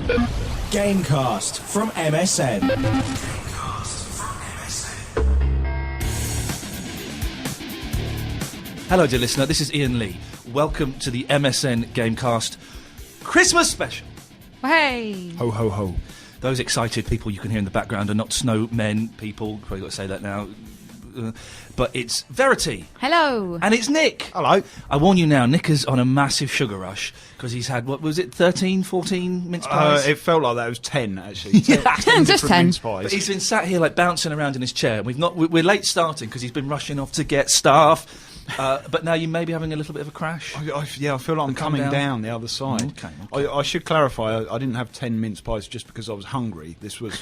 Gamecast from MSN. Hello, dear listener. This is Ian Lee. Welcome to the MSN Gamecast Christmas special. Hey! Ho, ho, ho. Those excited people you can hear in the background are not snowmen people. Probably got to say that now. But it's Verity. Hello. And it's Nick. Hello. I warn you now, Nick is on a massive sugar rush because he's had, what was it, 13, 14 mince pies? It felt like that. It was 10, actually. Yeah. 10 Just different 10. mince pies. But he's been sat here like bouncing around in his chair. We're late starting because he's been rushing off to get staff. But now you may be having a little bit of a crash. I feel like I'm coming down the other side. Okay. I should clarify, I didn't have 10 mince pies just because I was hungry. This was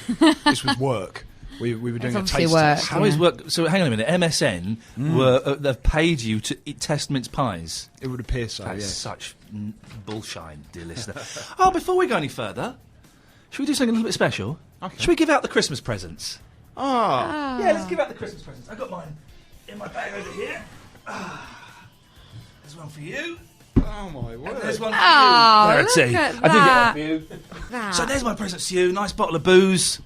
work. We were doing a taste test. How is work? So hang on a minute. MSN they've paid you to test mince pies. It would appear so. That's yes. such bullshine, dear listener. Before we go any further, should we do something a little bit special? Okay. Should we give out the Christmas presents? Ah. Yeah, let's give out the Christmas presents. I've got mine in my bag over here. There's one for you. Oh my word. And there's one for Oh, you. look Verity. at I did that. get one for you. So there's my presents to you. Nice bottle of booze.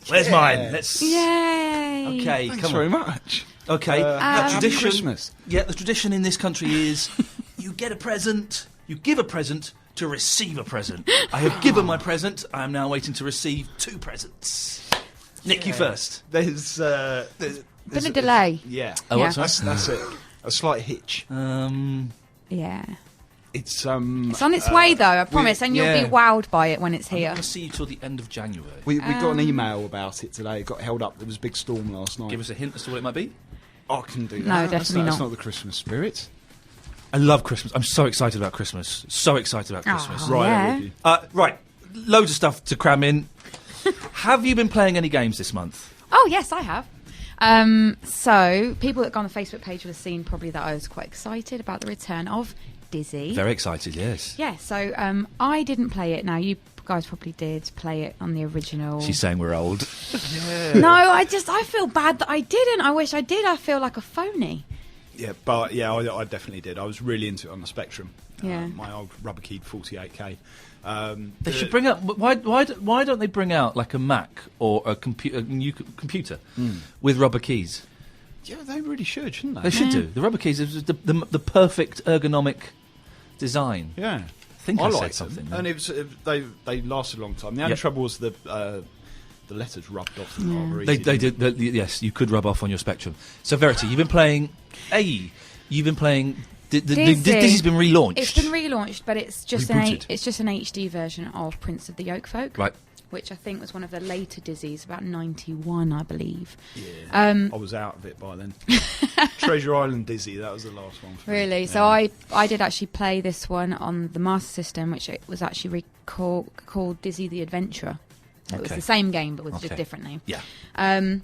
Where's mine? Let's. Yay! Okay, Thanks come very on. much. Okay, the Happy tradition. Christmas. Yeah, the tradition in this country is you get a present, you give a present to receive a present. I have given my present. I am now waiting to receive 2 presents. Nick, you first. There's Been a delay. Yeah. Oh, Yeah. what's that? That's it. A slight hitch. Yeah. It's It's on its way, though, I promise, and you'll yeah. be wowed by it when it's I'm here. not going to see you till the end of January. we got an email about it today. It got held up. There was a big storm last night. Give us a hint as to what it might be. I can do that. No, definitely That's not. not the Christmas spirit. I love Christmas. I'm so excited about Christmas. So excited about Christmas. Oh, Right, yeah. I'm with you. Right, loads of stuff to cram in. Have you been playing any games this month? Oh, yes, I have. So, people that go on the Facebook page will have seen probably that I was quite excited about the return of Dizzy. Very excited, yes. Yeah, so I didn't play it. Now, you guys probably did play it on the original. She's saying we're old. No, I feel bad that I didn't. I wish I did. I feel like a phony. Yeah, but yeah, I definitely did. I was really into it on the Spectrum. Yeah. My old rubber keyed 48K. They should bring out. Why don't they bring out like a Mac or a new computer with rubber keys? Yeah, they really should, shouldn't they? They should do. The rubber keys is the perfect ergonomic design. Yeah. I think I said liked something. them. And it was, they lasted a long time. The only Yep. trouble was the letters rubbed off the rather easy. They did. Yes, you could rub off on your Spectrum. So Verity, you've been playing. You've been playing. Dizzy's been relaunched. It's been relaunched, but it's just Rebooted. it's just an HD version of Prince of the Yolkfolk, Right. which I think was one of the later Dizzies, about 91, I believe. Yeah. I was out of it by then. Treasure Island Dizzy, that was the last one for me. Really? Yeah. So I did actually play this one on the Master System, which it was actually called Dizzy the Adventurer. So it was Okay. the same game, but with Okay. a different name. Yeah. And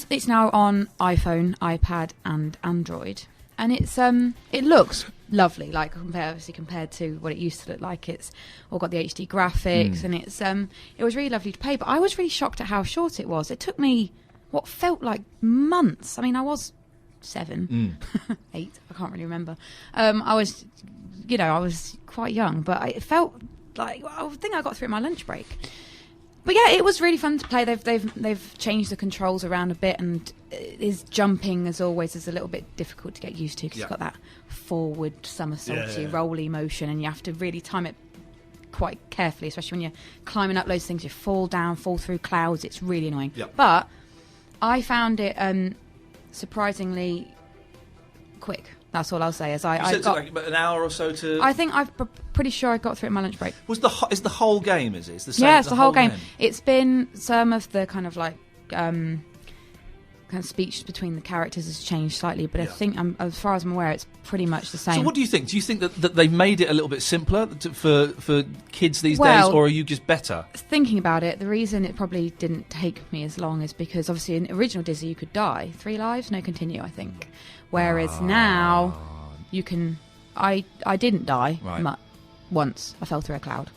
it's now on iPhone, iPad, and Android. And it looks lovely, like compared to what it used to look like. It's all got the HD graphics, and it was really lovely to play. But I was really shocked at how short it was. It took me what felt like months. I mean, I was 7, 8. I can't really remember. I was quite young, but it felt like I think I got through my lunch break. But yeah, it was really fun to play. They've changed the controls around a bit, and his jumping, as always, is a little bit difficult to get used to because you've got that forward somersaulty, rolly motion, and you have to really time it quite carefully, especially when you're climbing up loads of things. You fall down, fall through clouds. It's really annoying. Yep. But I found it surprisingly quick. That's all I'll say. As I got, like about an hour or so to. I think I'm pretty sure I got through it in my lunch break. Is the whole game? Is it? It's the same. Yeah, it's the whole game. It's been some of the kind of like kind of speech between the characters has changed slightly, but I think as far as I'm aware, it's pretty much the same. So what do you think? Do you think that they've made it a little bit simpler for kids these days, Well, or are you just better? Thinking about it, the reason it probably didn't take me as long is because obviously in original Dizzy you could die 3 lives, no continue, I think. Whereas now you can. I didn't die once. I fell through a cloud.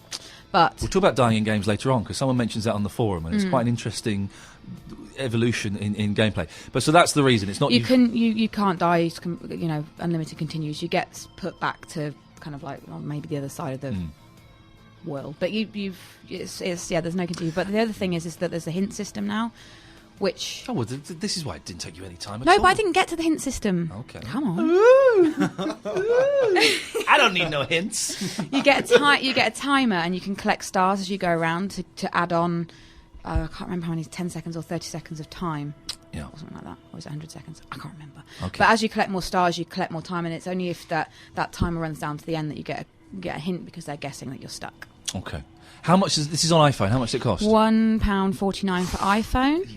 But We'll talk about dying in games later on because someone mentions that on the forum, and it's quite an interesting evolution in gameplay. But so that's the reason. It's not you can't die. Unlimited continues. You get put back to kind of like maybe the other side of the world. But it's there's no continue. But the other thing is that there's a hint system now, which... Oh, well, this is why it didn't take you any time at No, all. but I didn't get to the hint system. Okay. Come on. I don't need no hints. You get a timer, and you can collect stars as you go around to add on. I can't remember how many, 10 seconds or 30 seconds of time. Yeah. Or something like that. Or was it 100 seconds? I can't remember. Okay. But as you collect more stars, you collect more time, and it's only if that timer runs down to the end that you get a hint, because they're guessing that you're stuck. Okay. How much is this? Is on iPhone. How much does it cost? £1.49 for iPhone.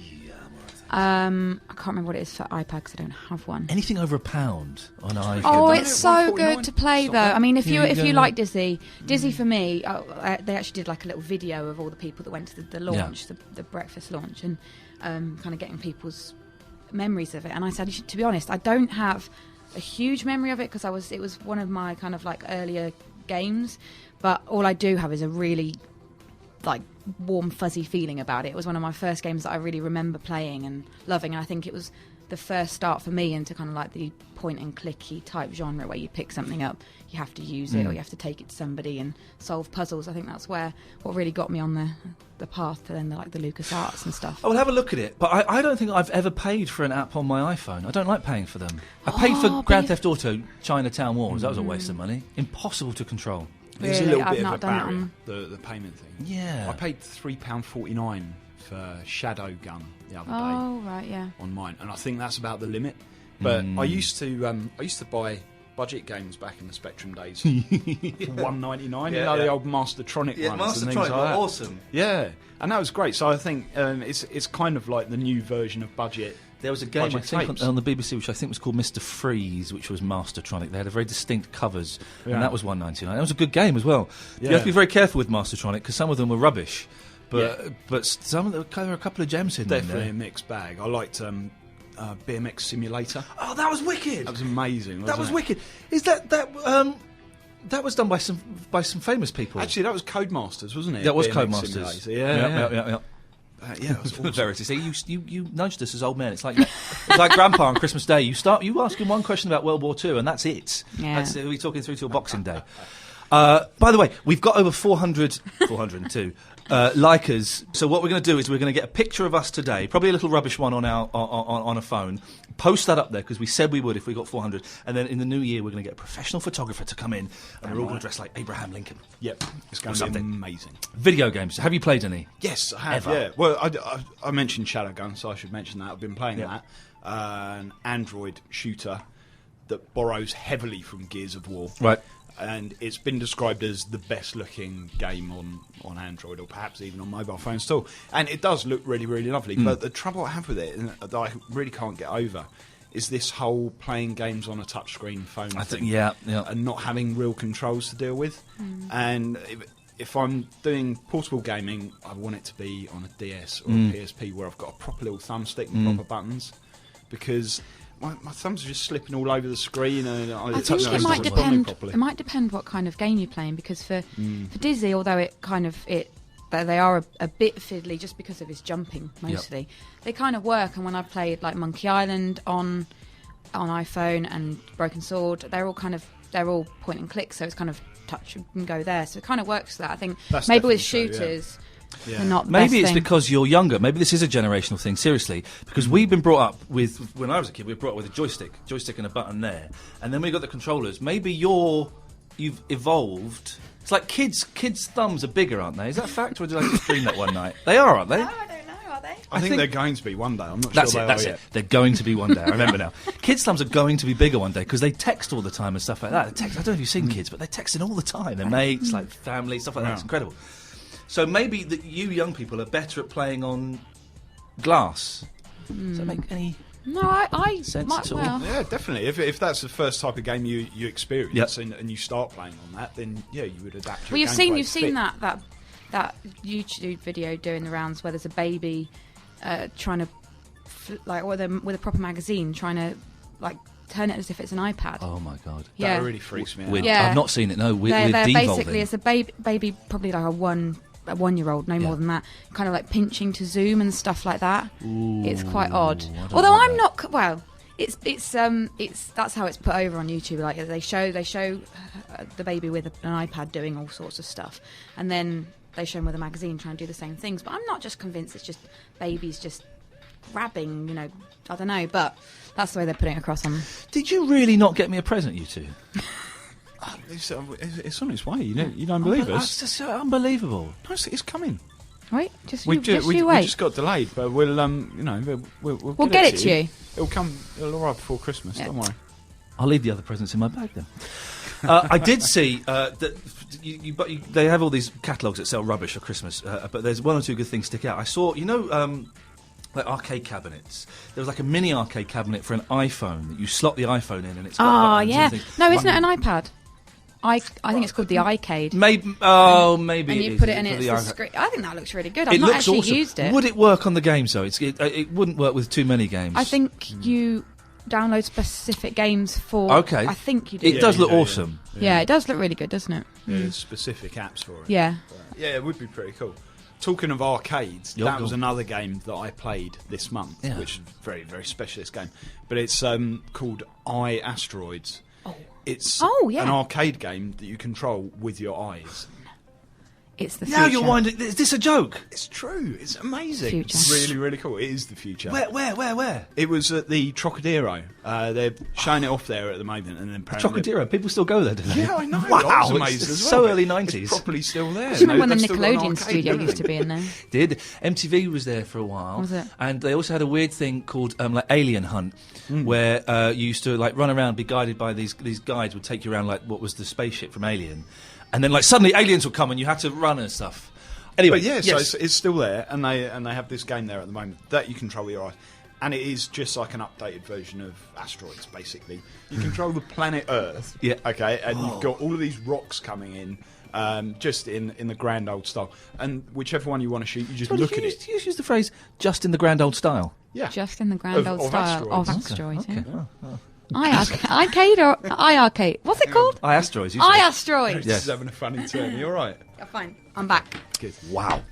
I can't remember what it is for iPad because I don't have one. Anything over £1 on iPhone. Oh, Yeah, it's so £1.49. good to play though. I mean, if you Yeah, like Dizzy for me, they actually did like a little video of all the people that went to the launch, the breakfast launch, and kind of getting people's memories of it. And I said, to be honest, I don't have a huge memory of it because it was one of my kind of like earlier games, but all I do have is a really like warm fuzzy feeling about it. It was one of my first games that I really remember playing and loving, and I think it was the first start for me into kind of like the point and clicky type genre where you pick something up, you have to use it, or you have to take it to somebody and solve puzzles. I think that's what really got me on the path to then the LucasArts and stuff. I will have a look at it, but I don't think I've ever paid for an app on my iPhone. I don't like paying for them. I paid for Grand Theft Auto Chinatown Wars. That was a waste of money. Impossible to control. There's Really? a little I've bit of not a done it barrier, on- the payment thing. Yeah. I paid £3.49 for Shadow Gun the other day Oh, right, yeah. on mine, and I think that's about the limit. But I used to buy budget games back in the Spectrum days for $1.99. Yeah, you know, yeah. the old Mastertronic ones and things like that. awesome. Yeah, and that was great. So I think it's kind of like the new version of budget. There was a game, I Budget think, tapes. on the BBC, which I think was called Mr. Freeze, which was Mastertronic. They had a very distinct covers, Yeah. and that was $1.99. That was a good game as well. You Yeah. have to be very careful with Mastertronic, because some of them were rubbish. But some of them, there were a couple of gems in Definitely there. a mixed bag. I liked BMX Simulator. Oh, that was wicked! That was amazing. That was wasn't it? wicked. Is that was done by some famous people? Actually, that was Codemasters, wasn't it? that was BMX Codemasters. Simulator. Yeah. Yeah, it was awesome. Verity. See, you nudged us as old men. It's like Grandpa on Christmas Day. You ask him one question about World War II, and that's it. Yeah. We're talking through till Boxing Day. By the way, we've got over 402 likers. So what we're going to do is we're going to get a picture of us today, probably a little rubbish one on our on a phone. Post that up there because we said we would if we got 400. And then in the new year, we're going to get a professional photographer to come in, and we're all going to dress like Abraham Lincoln. Yep, it's going Or to be something. amazing. Video games. Have you played any? Yes, I have. Ever? Yeah. Well, I mentioned Shadowgun, so I should mention that. I've been playing Yeah. that. An Android shooter that borrows heavily from Gears of War. Right. And it's been described as the best looking game on Android, or perhaps even on mobile phones too. And it does look really, really lovely. But the trouble I have with it, and that I really can't get over, is this whole playing games on a touchscreen phone thing. Yeah. And not having real controls to deal with. And if I'm doing portable gaming, I want it to be on a DS or a PSP where I've got a proper little thumbstick and proper buttons, because my thumbs are just slipping all over the screen, and I think it might depend. It might depend what kind of game you're playing, because for Dizzy, although they are a bit fiddly just because of his jumping mostly, they kind of work. And when I played like Monkey Island on iPhone and Broken Sword, they're all point and click, so it's kind of touch and go there. So it kind of works for that. I think That's maybe with definitely true, yeah. shooters, they're not the Maybe best it's thing. because you're younger. Maybe this is a generational thing, seriously. Because we've been brought up with, when I was a kid, we were brought up with a joystick and a button there. And then we got the controllers. Maybe you've evolved. It's like kids' thumbs are bigger, aren't they? Is that a fact, or did I just dream that one night? They are, aren't they? No, I don't know. Are they? I think they're going to be one day. I'm not sure That's they it. are yet. They're going to be one day. I remember now. Kids' thumbs are going to be bigger one day because they text all the time and stuff like that. I don't know if you've seen kids, but they're texting all the time. Their mates, like family, stuff like that. It's incredible. So maybe you young people are better at playing on glass. Does that make any No, I sense might at all? well. Yeah, definitely. If that's the first type of game you experience, Yep. and you start playing on that, then yeah, you would adapt. Well, your you've gameplay seen to fit. that YouTube video doing the rounds where there's a baby trying to with a proper magazine trying to like turn it as if it's an iPad. Oh my god! Yeah. That really freaks me out. Yeah. I've not seen it. No, we're they're devolving. basically it's a baby probably like a 1-year-old, no more than that, kind of like pinching to zoom and stuff like that. It's quite odd. I don't Although like I'm that. not well. It's that's how it's put over on YouTube. Like they show the baby with an iPad doing all sorts of stuff, and then they show him with a magazine trying to do the same things. But I'm not just convinced it's just babies just grabbing, I don't know, but that's the way they're putting it across on. Did you really not get me a present, you two? It's on its way. You don't believe us? That's just unbelievable. No, it's coming. Wait, just We you wait. just got delayed, but we'll We'll get it to you. It'll arrive before Christmas. Yeah. Don't worry. I'll leave the other presents in my bag then. I did see that they have all these catalogues that sell rubbish at Christmas, but there's one or two good things stick out. I saw, like arcade cabinets. There was like a mini arcade cabinet for an iPhone that you slot the iPhone in, and it's got buttons yeah. and things. No, isn't it an iPad? I think it's called the iCade. Maybe And it you is. put it in For it. the It's iPhone. screen. I think that looks really good. I've It not looks actually awesome. used it. Would it work on the games though? It wouldn't work with too many games. I think you download specific games for. Okay. I think you do. It does you look do, awesome. Yeah, it does look really good, doesn't it? There's specific apps for it. Yeah. Yeah, it would be pretty cool. Talking of arcades, Yup, that was yup. another game that I played this month, Yeah. which is a very, very specialist game. But it's called Asteroids. Oh. It's Oh, yeah. an arcade game that you control with your eyes. It's the Now future. you're winding. Is this a joke? It's true. It's amazing. Future. It's really, really cool. It is the future. Where? It was at the Trocadero. They're showing it off there at the moment, and then apparently Trocadero. People still go there, do they? Yeah, I know. Wow, I was amazed it's as well. so but early 90s. It's properly still there. Do you remember when the They've still got an Nickelodeon arcade studio building. used to be in there? Did MTV was there for a while? Was it? And they also had a weird thing called like Alien Hunt, where you used to like run around, be guided by these guides would take you around like what was the spaceship from Alien, and then like suddenly aliens would come and you had to run and stuff. Anyway, But yeah, yes. so it's still there, and they have this game there at the moment that you control with your eyes, and it is just like an updated version of Asteroids. Basically, you control the planet Earth. Yeah. Okay, and you've got all of these rocks coming in, just in the grand old style, and whichever one you want to shoot, you just Well, look did at you it. use, use the phrase "just in the grand old style"? Yeah, Just in the grand old Of style of Asteroids. Asteroids. Okay. Yeah. iArcade or iArcade? What's it called? Asteroids. you said. iAsteroids. Just having a funny turn. You're right. Yeah, fine. I'm back. Good. Wow.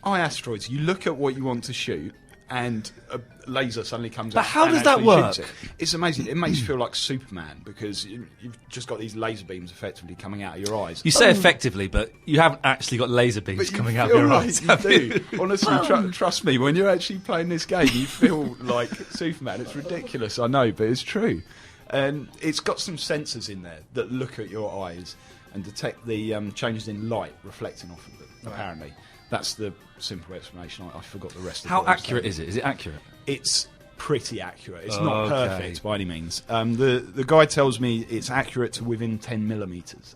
Asteroids. You look at what you want to shoot, and a laser suddenly comes But out. how and does that actually work? shoots it. It's amazing. It makes you feel like Superman because you've just got these laser beams effectively coming out of your eyes. You say effectively, but you haven't actually got laser beams But you coming out of feel your like eyes. you have do. you? Honestly, trust me. When you're actually playing this game, you feel like Superman. It's ridiculous, I know, but it's true. And it's got some sensors in there that look at your eyes and detect the changes in light reflecting off of them. Apparently, that's the simple explanation. I forgot the rest. How of what I was accurate saying. is it? Is it accurate? It's pretty accurate. It's not Okay. perfect by any means. The guy tells me it's accurate to within 10 millimeters.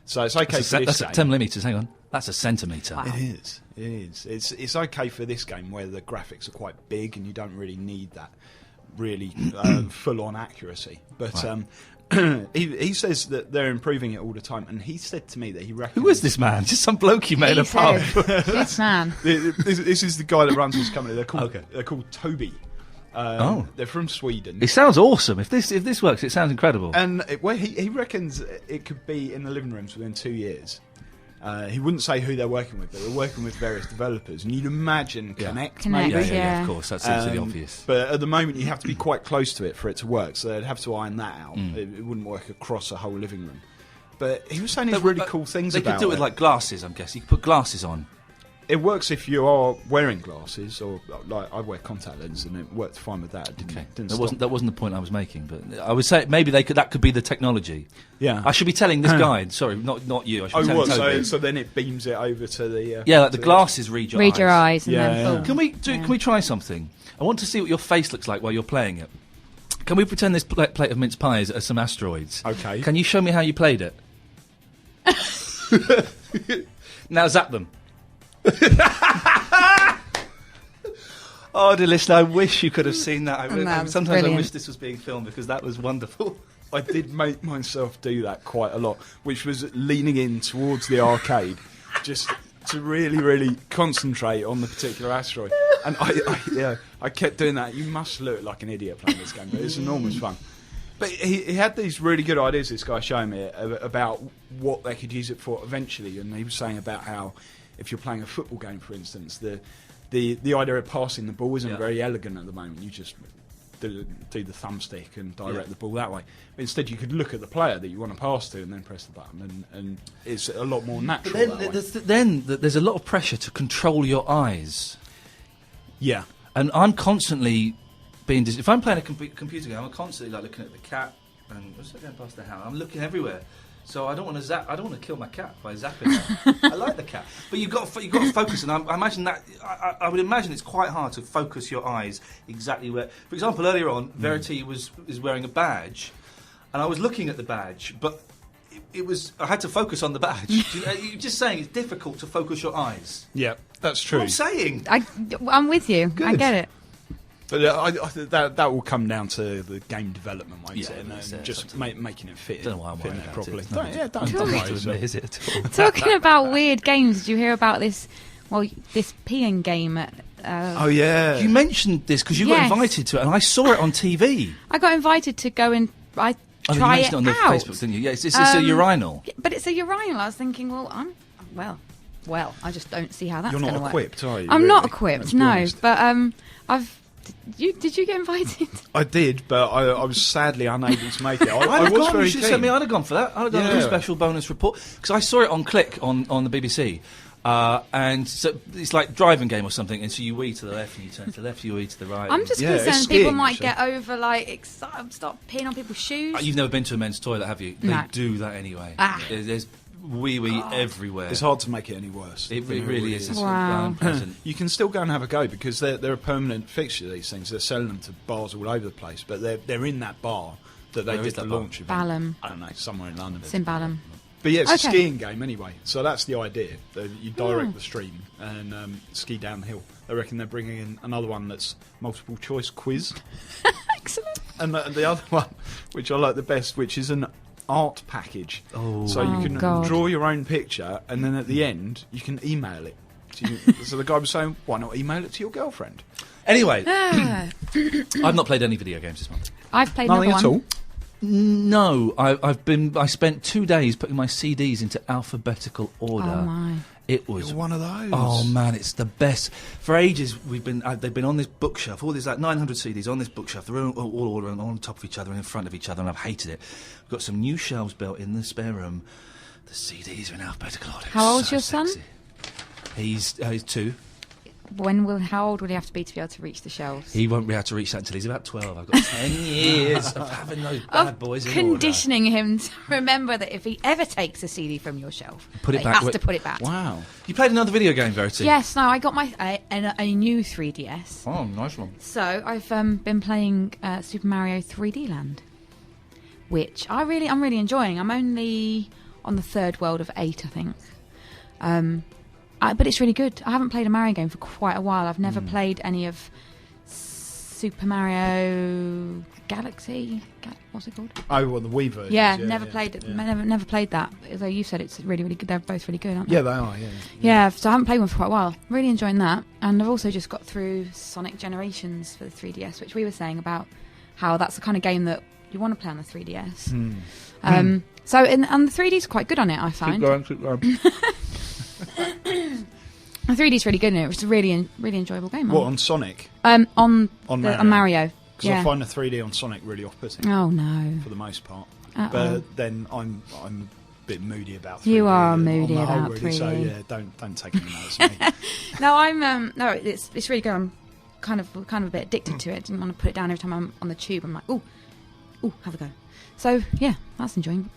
So it's okay for this That's game. 10 millimetres. Hang on. That's a centimetre. Wow. It is. It is. It's okay for this game where the graphics are quite big and you don't really need that really full-on accuracy. But he says that they're improving it all the time, and he said to me that he reckons... Who is this man? Just some bloke you made He a pub. said, this man. This is the guy that runs this company. They're called, Okay. they're called Toby. Oh. They're from Sweden. It sounds awesome. If this works, it sounds incredible. And he reckons it could be in the living rooms within 2 years. He wouldn't say who they're working with, but they're working with various developers. And you'd imagine Connect, Connect, maybe. yeah. Of course. That seems to be obvious. But at the moment, you have to be quite close to it for it to work. So they'd have to iron that out. It wouldn't work across a whole living room. But he was saying these really cool things They about could do it with like glasses, I'm guessing. You could put glasses on. It works if you are wearing glasses, or like I wear contact lenses, and it worked fine with that. It didn't, Okay. didn't That stop. wasn't the point I was making, but I would say maybe that could be the technology. Yeah. I should be telling this guy. Sorry, not you. I should Oh, be telling what? Toby. So then it beams it over to the. Yeah, like to the glasses read your eyes. Read your eyes and Yeah, then yeah. boom. Can we try something? I want to see what your face looks like while you're playing it. Can we pretend this plate of mince pies are some asteroids? Okay. Can you show me how you played it? Now zap them. Oh, dear listener, I wish you could have seen that. That's Sometimes I brilliant. wish this was being filmed because that was wonderful. I did make myself do that quite a lot, which was leaning in towards the arcade, just to really, really concentrate on the particular asteroid. And I kept doing that. You must look like an idiot playing this game, but it's enormous fun. But he had these really good ideas, this guy showing me, about what they could use it for eventually. And he was saying about how if you're playing a football game, for instance, the idea of passing the ball isn't very elegant at the moment. You just do the thumbstick and direct the ball that way. But instead, you could look at the player that you want to pass to and then press the button, and it's a lot more natural. But that way. then there's a lot of pressure to control your eyes. Yeah. And I'm constantly being... If I'm playing a computer game, I'm constantly like looking at the cat and... What's that going past the house? I'm looking everywhere. So I don't want to zap. I don't want to kill my cat by zapping her. I like the cat, but you've got to focus. And I imagine that I would imagine it's quite hard to focus your eyes exactly where. For example, earlier on, Verity is wearing a badge, and I was looking at the badge, but it was I had to focus on the badge. You're just saying it's difficult to focus your eyes. Yeah, that's true. What I'm saying. I'm with you. Good. I get it. But that will come down to the game development, won't it? And just making it fit. Don't know why I'm worried it about properly. it. Don't Don't worry. to admit, is it at all? Talking about weird games, did you hear about this? Well, this peeing game at. Oh yeah. You mentioned this because you got Yes. invited to it, and I saw it on TV. I got invited to go and Oh, you try mentioned it on the out. Facebook, didn't you? Yeah, it's a urinal. But it's a urinal. I was thinking, well, I just don't see how that's You're going to not work. equipped, are you? I'm really? not equipped, Let's be no. honest. But Did you get invited? I did, but I was sadly unable to make it. I I'd have was gone. very You should keen. send me. I'd have gone for that. I'd have done a Yeah. special bonus report because I saw it on Click on the BBC. And so it's like driving game or something, and so you wee to the left and you turn to the left, you wee to the right. I'm just Yeah, it's concerned people skiing, might actually. get over, like, excited, start peeing on people's shoes. You've never been to a men's toilet, have you? They No. do that anyway. Ah. There's wee everywhere. It's hard to make it any worse. It really is. It's Wow. unpleasant. You can still go and have a go because they're a permanent fixture. These things they're selling them to bars all over the place, but they're in that bar that they Where is did the that bar? launch of. Balham. I don't know, somewhere in London. It's in Balham. But yeah, it's a Okay. skiing game anyway. So that's the idea. You direct the stream and ski down the hill. I reckon they're bringing in another one that's multiple choice quiz, Excellent. and the other one, which I like the best, which is an art package. Oh. So you Oh, can God. draw your own picture, and then at the end you can email it. So the guy was saying, why not email it to your girlfriend? Anyway, Ah, I've not played any video games this month. I've played Nothing another at one. all. No, I spent 2 days putting my CDs into alphabetical order. Oh my. It was You're one of those. Oh man, it's the best. For ages, they've been on this bookshelf. All these like 900 CDs on this bookshelf. They're all ordered on top of each other and in front of each other, and I've hated it. We've got some new shelves built in the spare room. The CDs are in alphabetical order. How It's old's your son? sexy. He's 2. How old would he have to be to reach the shelves? He won't be able to reach that until he's about 12. I've got 10 years of having those bad boys in order. Conditioning him to remember that if he ever takes a CD from your shelf, Put it he back has where- to put it back. Wow. You played another video game, Verity? Yes, no, I got a new 3DS. Oh, nice one. So I've been playing Super Mario 3D Land, which I'm really enjoying. I'm only on the third world of 8, I think. But it's really good. I haven't played a Mario game for quite a while. I've never played any of Super Mario Galaxy. What's it called? Oh, well, the Wii version. Yeah, never played it. Never played that. Although you said it's really good. They're both really good, aren't they? Yeah, they are. Yeah. Yeah, so I haven't played one for quite a while. Really enjoying that. And I've also just got through Sonic Generations for the 3DS, which we were saying about how that's the kind of game that you want to play on the 3DS. And the 3D's quite good on it, I find. The 3D's really good in it. It's a really enjoyable game. What, on Sonic? On Mario? Mario. Because Yeah. I find the 3D on Sonic really off-putting Oh no. for the most part. Uh-oh. But then I'm a bit moody about 3D. You are on moody the whole, about really, So 3D. yeah, don't take any notice of me. No, it's really good. I'm kind of a bit addicted to it. Didn't want to put it down every time I'm on the tube. I'm like, ooh, have a go. So yeah, I'm enjoying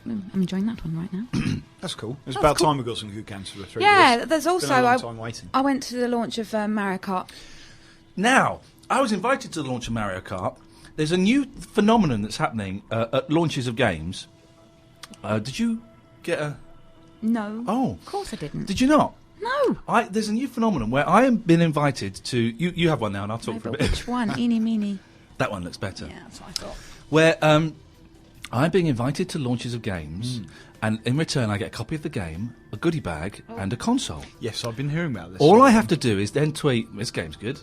that one right now. That's cool. It's That's about cool. time we got some good games for the 3D. Yeah, there's Been also a long time waiting. I went to the launch of Mario Kart. Now, I was invited to the launch of Mario Kart. There's a new phenomenon that's happening at launches of games. Did you get a... No. Oh. Of course I didn't. Did you not? No. There's a new phenomenon where I have been invited to... You have one now, and I'll talk No, for a but bit. which one? Eeny, meeny. That one looks better. Yeah, that's what I thought. Where I'm being invited to launches of games, and in return I get a copy of the game, a goodie bag, and a console. Yes, I've been hearing about this. All I have to do is then tweet, this game's good.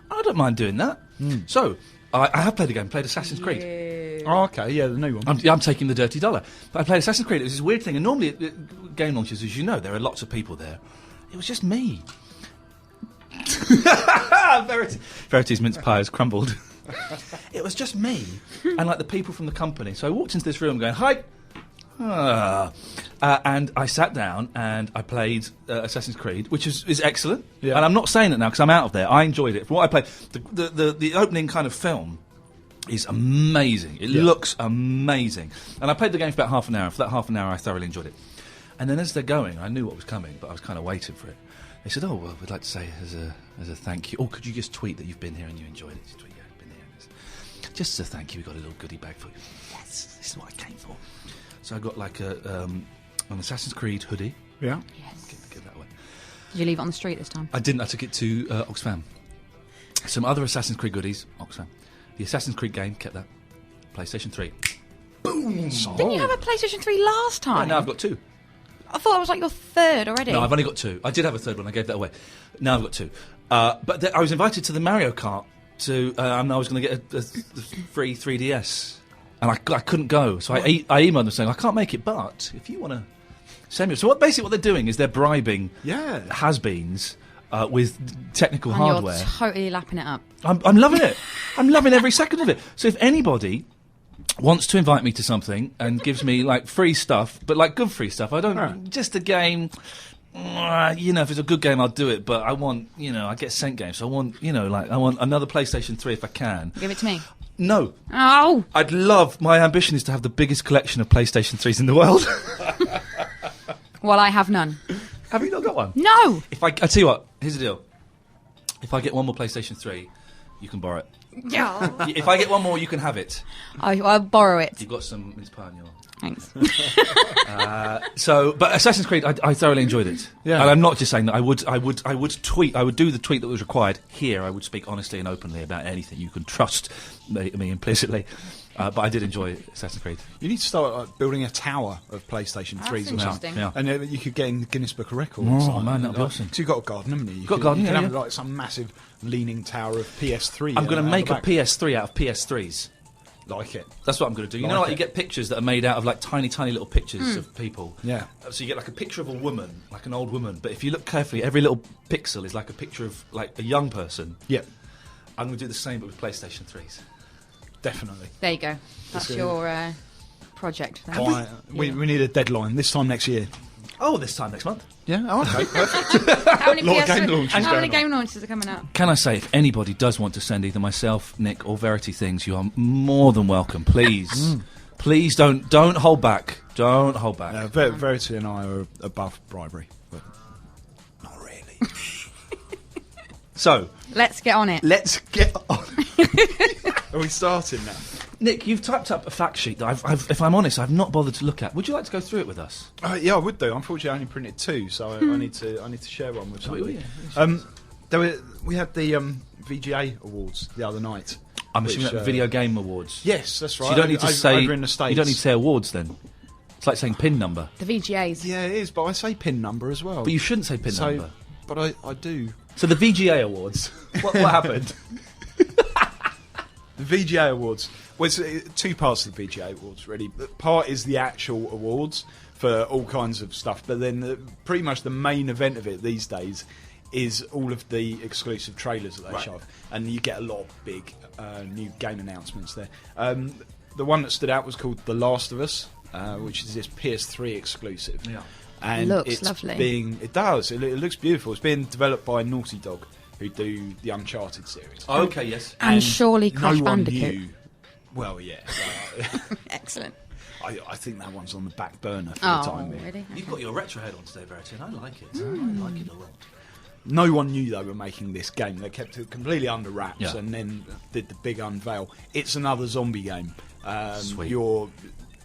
I don't mind doing that. So, I have played a game, played Assassin's Creed. Oh, okay, yeah, the new one. I'm taking the dirty dollar. But I played Assassin's Creed. It was this weird thing. And normally at game launches, as you know, there are lots of people there. It was just me. Verity's mince pie has crumbled. it was just me and like the people from the company. So I walked into this room going, "Hi." And I sat down and I played Assassin's Creed, which is excellent. Yeah. And I'm not saying it now because I'm out of there. I enjoyed it. From what I played, the opening kind of film is amazing. It looks amazing. And I played the game for about half an hour. For that half an hour, I thoroughly enjoyed it. And then as they're going, I knew what was coming, but I was kind of waiting for it. They said, "Oh, well, we'd like to say as a thank you. Oh, could you just tweet that you've been here and you enjoyed it? Just tweet, yeah, been here. Just as a thank you, we got a little goodie bag for you." Yes, this is what I came for. So I got like an Assassin's Creed hoodie. Yeah. Yes. Get that away. Did you leave it on the street this time? I didn't. I took it to Oxfam. Some other Assassin's Creed goodies, Oxfam. The Assassin's Creed game, kept that. PlayStation 3. Boom! Didn't you have a PlayStation 3 last time? Now I've got 2. I thought that was like your third already. No, I've only got 2. I did have a third one. I gave that away. Now I've got 2. But I was invited to the Mario Kart and I was going to get a free 3DS. And I couldn't go. So I emailed them saying, "I can't make it, but if you want to send me..." So basically what they're doing is they're bribing has-beens with technical and hardware. You're totally lapping it up. I'm loving it. I'm loving every second of it. So if anybody wants to invite me to something and gives me like free stuff, but like good free stuff, I don't just a game. If it's a good game, I'll do it. But I want, I get sent games. So I want, I want another PlayStation 3 if I can. Give it to me. No. Oh. My ambition is to have the biggest collection of PlayStation 3s in the world. Well, I have none. Have you not got one? No. I tell you what, here's the deal. If I get one more PlayStation 3, you can borrow it. Yeah. If I get one more, you can have it. I'll borrow it. You've got some mince pie in your... Thanks. But Assassin's Creed, I thoroughly enjoyed it. Yeah. And I'm not just saying that. I would tweet. I would do the tweet that was required. Here, I would speak honestly and openly about anything. You can trust me implicitly. But I did enjoy Assassin's Creed. You need to start building a tower of PlayStation 3s or That's something. interesting. Yeah. And you could get in the Guinness Book of Records. Oh, man, that'd be awesome. Because you've got a garden, haven't you? Got a garden, you can yeah, have yeah. like some massive leaning tower of PS3. I'm going to make a back. PS3 out of PS3s. Like it. That's what I'm going to do. You Like know, like it. you get pictures that are made out of like tiny, tiny little pictures of people. Yeah. So you get like a picture of a woman, like an old woman. But if you look carefully, every little pixel is like a picture of like a young person. Yeah. I'm going to do the same, but with PlayStation 3s. Definitely. There you go. That's That's your project. Then. Right, we need a deadline this time next year. Oh, this time next month. Yeah. Oh, okay. Perfect. How many, Lot of PS3 game launches how many going on. game launches are coming out? Can I say, if anybody does want to send either myself, Nick, or Verity things, you are more than welcome. Please, please don't hold back. Don't hold back. Verity and I are above bribery, but not really. So Let's get on it. let's get on. Are we starting now? Nick, you've typed up a fact sheet that if I'm honest, I've not bothered to look at. Would you like to go through it with us? Yeah, I would do. Unfortunately, I only printed 2, so I need to share one with somebody. yeah. We had the VGA awards the other night. I'm assuming which, that Video Game Awards. Yes, that's right. So you don't need to say. over in the States. You don't need to say awards then. It's like saying pin number, The VGAs. Yeah, it is, but I say pin number as well. but you shouldn't say pin number. But I do. So the VGA Awards. what happened? The VGA Awards. Well, it's 2 parts of the VGA Awards, really. Part is the actual awards for all kinds of stuff, but then pretty much the main event of it these days is all of the exclusive trailers that they show off, and you get a lot of big new game announcements there. The one that stood out was called The Last of Us, which is this PS3 exclusive. Yeah. It And looks it's lovely. It does. It looks beautiful. It's being developed by Naughty Dog, who do the Uncharted series. Oh, okay, yes. And surely Crash no one Bandicoot. knew. Well, yeah. Excellent. I think that one's on the back burner for the Oh, time being. really? You've got your retro head on today, Verity, and I like it. I like it a lot. No one knew they were making this game. They kept it completely under wraps, Yeah. and then did the big unveil. It's another zombie game. Sweet. You're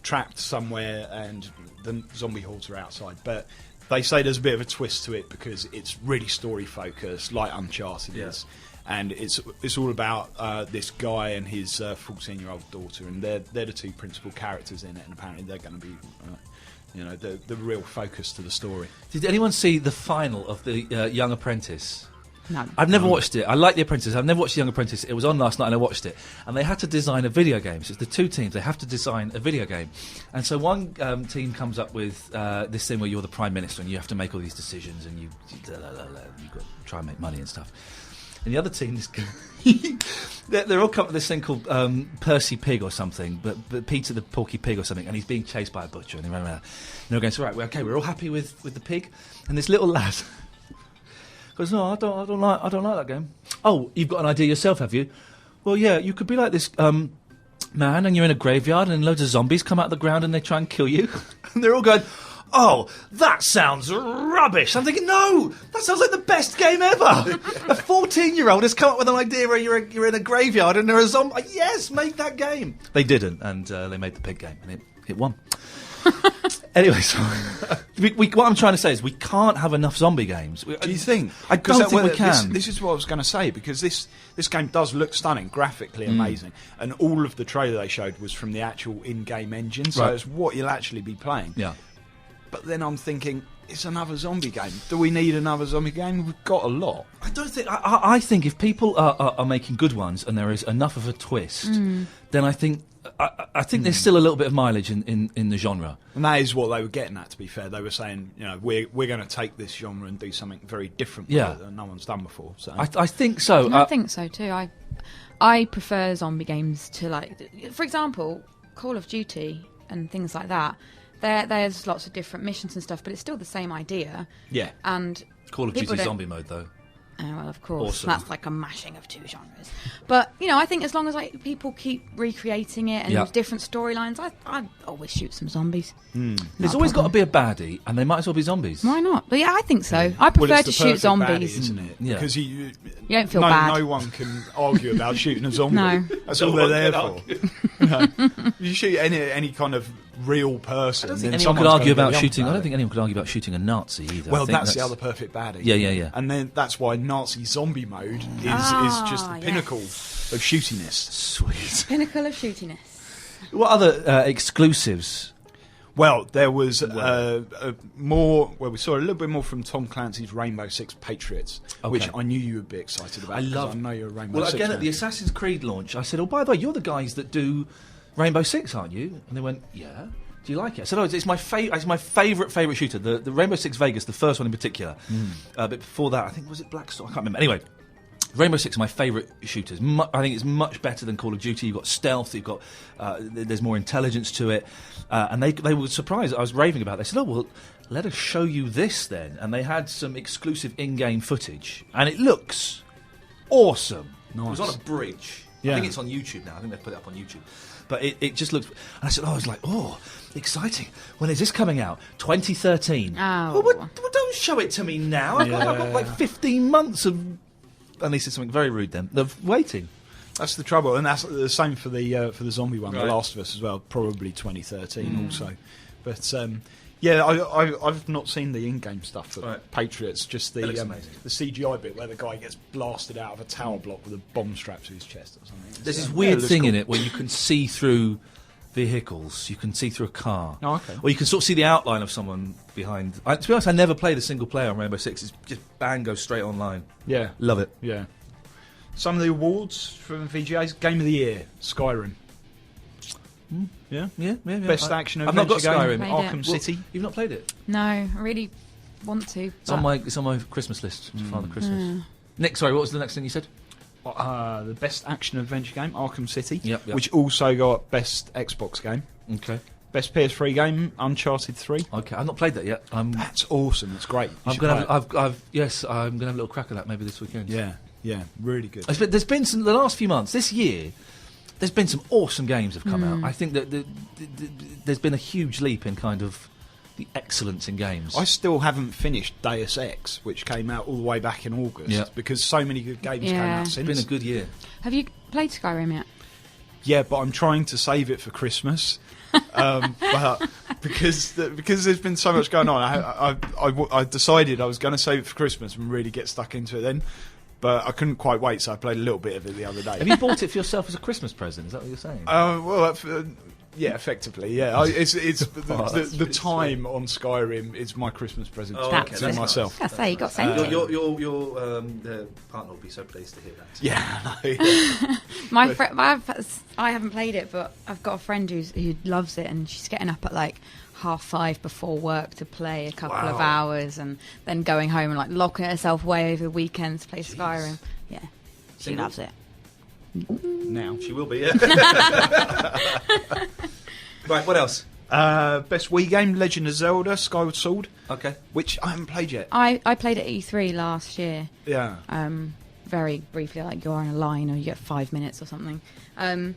trapped somewhere, and the zombie hordes are outside. But they say there's a bit of a twist to it because it's really story focused, like Uncharted Yeah. is. And it's all about this guy and his 14-year-old daughter, and they're the 2 principal characters in it. And apparently they're going to be, the real focus to the story. Did anyone see the final of the Young Apprentice? No. I've never watched it. I like The Apprentice. I've never watched The Young Apprentice. It was on last night and I watched it. And they had to design a video game. So it's the 2 teams. They have to design a video game. And so one team comes up with this thing where you're the Prime Minister and you have to make all these decisions and you've got to try and make money and stuff. and the other team is. They're all come up with this thing called Percy Pig or something, but Peter the Porky Pig or something, and he's being chased by a butcher, and they run around. And they're going, so right, okay, we're all happy with the pig, and this little lad goes, no, I don't like that game. Oh, you've got an idea yourself, have you? Well, yeah, you could be like this man, and you're in a graveyard, and loads of zombies come out of the ground, and they try and kill you, and they're all going, oh, that sounds rubbish. I'm thinking, no, that sounds like the best game ever. A 14-year-old has come up with an idea where you're in a graveyard and there are zombies. Yes, make that game. They didn't, and they made the pig game, and it won. Anyway, so what I'm trying to say is we can't have enough zombie games. Do you think? I don't think we can. This is what I was going to say, because this game does look stunning, graphically amazing, and all of the trailer they showed was from the actual in-game engine, so it's what you'll actually be playing. Yeah. But then I'm thinking, it's another zombie game. Do we need another zombie game? We've got a lot. I don't think. I think if people are making good ones and there is enough of a twist, then I think there's still a little bit of mileage in the genre. And that is what they were getting at. To be fair, they were saying, we're going to take this genre and do something very different with it that no one's done before. So I think so. I think so too. I prefer zombie games to, like, for example, Call of Duty and things like that. There's lots of different missions and stuff, but it's still the same idea. Yeah. And Call of Duty zombie mode, though. Oh, well, of course. Awesome. That's like a mashing of two genres. But, I think as long as people keep recreating it and different storylines, I'd always shoot some zombies. There's always got to be a baddie, and they might as well be zombies. Why not? But yeah, I think so. I prefer to shoot zombies. Baddie, isn't it? Yeah. Because you don't feel bad. No one can argue about shooting a zombie. No. That's all they're there for. You shoot any kind of real person. I don't think anyone could argue about shooting. I don't think anyone could argue about shooting a Nazi either. Well, that's the other perfect baddie. Yeah. And then that's why Nazi zombie mode is just the pinnacle of shootiness. Sweet. Pinnacle of shootiness. What other exclusives? Well, there was more. Well, we saw a little bit more from Tom Clancy's Rainbow Six Patriots, which I knew you would be excited about. I know you're a Rainbow Six. Well, again, fan. at the Assassin's Creed launch, I said, "Oh, by the way, you're the guys that do Rainbow Six, aren't you?" And they went, "Yeah." Do you like it? I said, "Oh, it's my favourite shooter. The Rainbow Six Vegas, the first one in particular. But before that, I think was it Blackstar? I can't remember. Anyway, Rainbow Six are my favourite shooters. I think it's much better than Call of Duty. You've got stealth. You've got there's more intelligence to it. And they were surprised. I was raving about it. They said, "Oh, well, let us show you this then." And they had some exclusive in-game footage, and it looks awesome. Nice. It was on a bridge. Yeah. I think it's on YouTube now. I think they've put it up on YouTube. But it just looked... And I said, I was like, oh, exciting. When is this coming out? 2013. Oh. Well, don't show it to me now. I've got like 15 months of... And they said something very rude then. Of waiting. That's the trouble. And that's the same for the zombie one, Right. The Last of Us as well. Probably 2013 also. But... yeah, I've not seen the in-game stuff for Patriots, just the CGI bit where the guy gets blasted out of a tower block with a bomb strapped to his chest or something. There's this weird thing in it where you can see through vehicles. You can see through a car. Oh, okay. Or you can sort of see the outline of someone behind... to be honest, I never played a single player on Rainbow Six. It's just bang, goes straight online. Yeah. Love it. Yeah. Some of the awards from VGA's Game of the Year, Skyrim. Yeah? Best action I've not adventure got game, Skyrim. Arkham City. You've not played it? No, I really want to. It's on my Christmas list for Father Christmas. Nick, sorry, what was the next thing you said? The best action adventure game, Arkham City, Yep. which also got best Xbox game. Okay. Best PS3 game, Uncharted 3. Okay, I've not played that yet. That's awesome. It's great. I'm gonna have a little crack at that maybe this weekend. Yeah, really good. There's been the last few months, this year, there's been some awesome games have come out. I think that there's been a huge leap in kind of the excellence in games. I still haven't finished Deus Ex, which came out all the way back in August, because so many good games came out since. It's been a good year. Have you played Skyrim yet? Yeah, but I'm trying to save it for Christmas. But because there's been so much going on, I decided I was going to save it for Christmas and really get stuck into it then. But I couldn't quite wait, so I played a little bit of it the other day. Have you bought it for yourself as a Christmas present? Is that what you're saying? Yeah, effectively, yeah. It's the time on Skyrim is my Christmas present to myself. I say you got sent. Your partner will be so pleased to hear that. Yeah, I know. I haven't played it, but I've got a friend who loves it, and she's getting up at like 5:30 before work to play a couple of hours, and then going home and like locking herself away over the weekends to play Skyrim. Yeah. She Single? loves it. Now. She will be, yeah. Right, what else? Best Wii game, Legend of Zelda, Skyward Sword, Okay. which I haven't played yet. I played at E3 last year. Yeah. Very briefly, like you're on a line or you get 5 minutes or something. But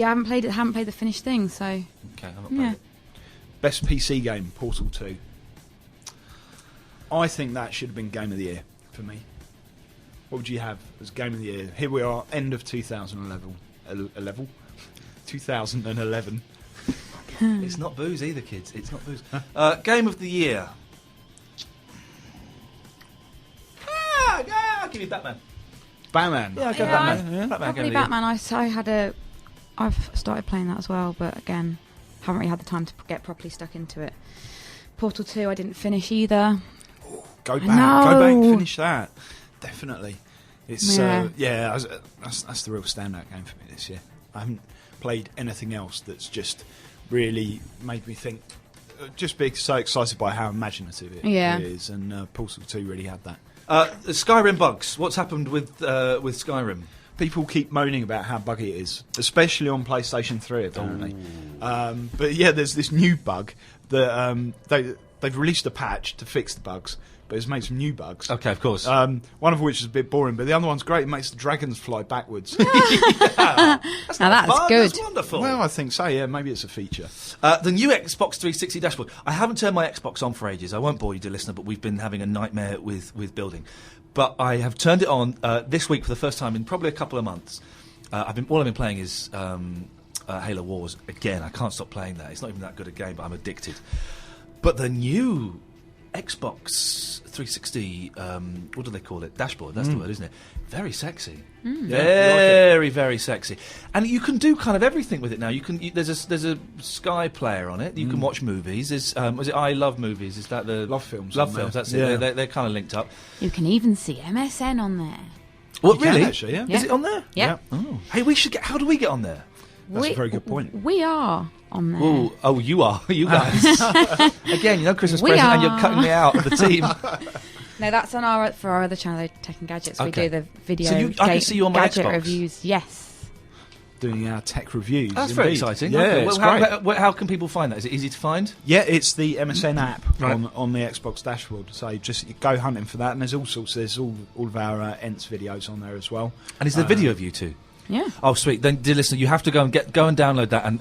yeah, I haven't played it. Haven't played the finished thing. So Okay, I haven't played yeah, it. Best PC game, Portal 2. I think that should have been Game of the Year for me. What would you have as Game of the Year? Here we are, end of 2011. 2011. It's not booze either, kids. It's not booze. Game of the year. I'll give you Batman. Batman. Yeah, I'll go Yeah, Batman. yeah. Batman probably Game of the Year. Batman. I've started playing that as well, but again, haven't really had the time to get properly stuck into it. Portal 2, I didn't finish either. Go back. No. Go back and finish that. Definitely. It's Yeah. that's the real standout game for me this year. I haven't played anything else that's just really made me think. Just being so excited by how imaginative it Yeah. is, and Portal 2 really had that. The Skyrim bugs. What's happened with Skyrim? People keep moaning about how buggy it is, especially on PlayStation 3, apparently. But yeah, there's this new bug that they've released a patch to fix the bugs, but it's made some new bugs. Okay, of course. One of which is a bit boring, but the other one's great. It makes the dragons fly backwards. Now that's Bug, good. That's wonderful. Well, I think so, yeah. Maybe it's a feature. The new Xbox 360 dashboard. I haven't turned my Xbox on for ages. I won't bore you, dear listener, but we've been having a nightmare with building. But I have turned it on this week for the first time in probably a couple of months. All I've been playing is Halo Wars again. I can't stop playing that. It's not even that good a game, but I'm addicted. But the new Xbox 360, what do they call it? Dashboard. That's the word, isn't it? Very sexy. Very, very sexy. And you can do kind of everything with it now. There's a Sky player on it. You can watch movies. Was it I Love Movies? Is that the Love Films Love on Films. there. That's Yeah. it. They're kind of linked up. You can even see MSN on there. What You can really? actually, yeah. Yeah. Is it on there? Yeah. Oh. Hey, we should get. How do we get on there? That's a very good point. We are on there. Ooh, oh, you are. You guys. Again, Christmas We present, and you're are. cutting me out of the team. No, that's on for our other channel, Tech and Gadgets. Okay. We do the video So I can see you on my gadget Xbox? reviews. Yes. Doing our tech reviews. That's very indeed. exciting. Yeah, Okay. it's Well, great. how can people find that? Is it easy to find? Yeah, it's the MSN app Right. on the Xbox dashboard. So just go hunting for that, and there's all sorts. There's all of our Ents videos on there as well. And is there video of you two? Yeah. Oh, sweet. Then, dear listener, you have to go and download that and